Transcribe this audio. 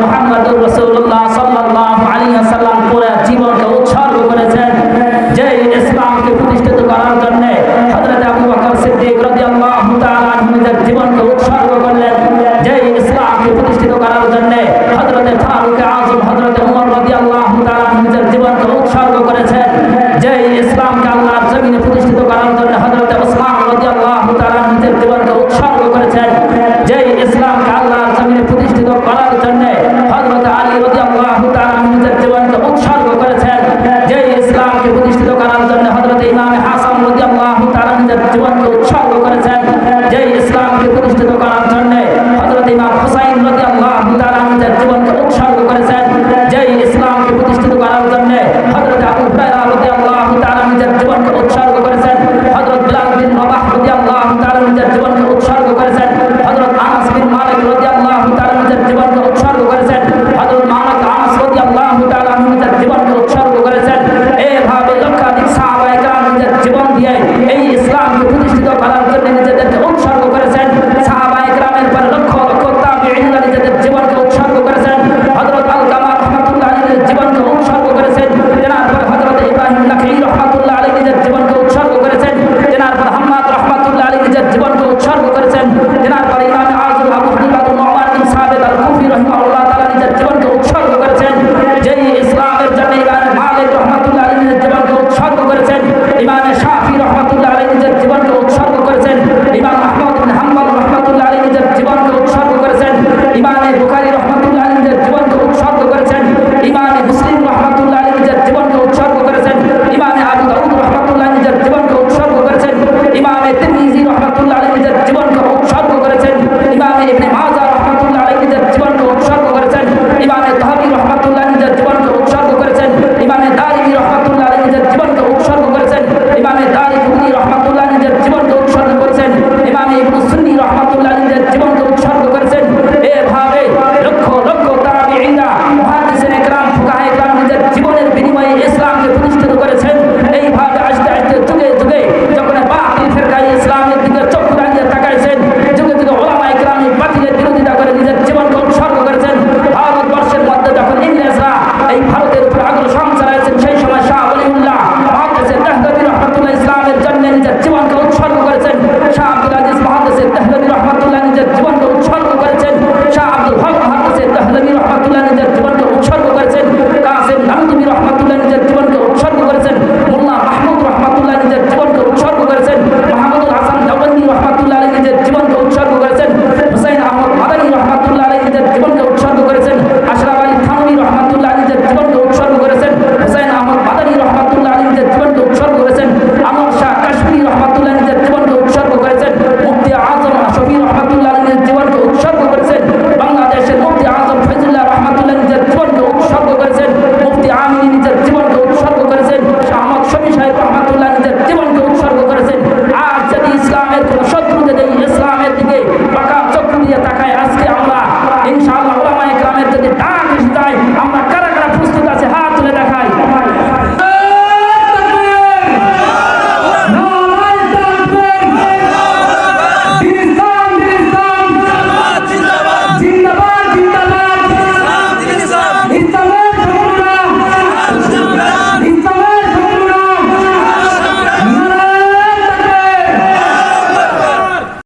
মুহাম্মদুর রাসূলুল্লাহ সাল্লাল্লাহু আলাইহি ওয়াসাল্লাম পুরো জীবনকে উৎসর্গ করেছেন যে ইসলামকে প্রতিষ্ঠিত করার জন্য। হযরত আবু বকর সিদ্দিক রাদিয়াল্লাহু তাআলা আনহু নিজের জীবনকে উৎসর্গ করলেন যে ইসলামকে প্রতিষ্ঠিত করার জন্য। হযরত ফারুক আযম হযরত ওমর রাদিয়াল্লাহু তাআলা আনহু নিজের জীবনকে উৎসর্গ করেছেন যে ইসলামকে আল্লাহর জমিনে প্রতিষ্ঠিত করার জন্য। হযরত উসমান রাদিয়াল্লাহু তাআলা নিজের জীবনকে উৎসর্গ করেছেন যে ইসলামকে আল্লাহর জমিনে প্রতিষ্ঠিত করার জন্য। হযরত আলী রাদিয়াল্লাহু তাআলা নিজের জীবনকে উৎসর্গ করেছেন যে ইসলামকে প্রতিষ্ঠিত করার জন্য। হযরত ইমাম হাসান রাদিয়াল্লাহু তাআলা নিজের জীবনকে উৎসর্গ করেছেন যে ইসলামকে প্রতিষ্ঠিত করার জন্য। হযরত ইমাম হুসাইন রাদিয়াল্লাহু তাআলা নিজের জীবনকে উৎসর্গ করেছেন যে ইসলামকে প্রতিষ্ঠিত করার জন্য। হযরত আবু হুরায়রা রাদিয়াল্লাহু তাআলা নিজের জীবনকে উৎসর্গ করেছেন। হযরত বিলাল বিন রাবাহ রাদিয়াল্লাহু তাআলা নিজের জীবনকে উৎসর্গ করেছেন। হযরত আনাস বিন মালিক রাদিয়াল্লাহু তাআলা নিজের জীবনকে উৎসর্গ করেছেন। হযরত মালিক আনাস রাদিয়াল্লাহু তাআলা নিজের জীবনকে উৎসর্গ করেছেন। এইভাবে লক্ষাধিক সাহাবায়ে কেরাম নিজের জীবন দিয়ে এই ইসলামকে প্রতিষ্ঠিত করার জন্য নিজেদেরকে উৎসর্গ করেছেন। সাহাবায়ে কেরামের পর লক্ষ লক্ষ তাবিঈনরা নিজেদের জীবনকে উৎসর্গ করেছেন। হযরত আল-কামা রাহমাতুল্লাহ আলাইহির জীবনকে উৎসর্গ করেছেন। তেনার পর হযরত ইব্রাহিম নাখঈ রাহমাতুল্লাহ আলাইহি নিজের জীবনকে উৎসর্গ করেছেন। তেনার পর হাম্মাদ রাহমাতুল্লাহ আলাইহি নিজের জীবনকে উৎসর্গ করেছেন। তেনার পর ইমাম আযম আবু হানিফা আল-নু'মান বিন সাবিত আল-কুফি রাহিমাহুল্লাহ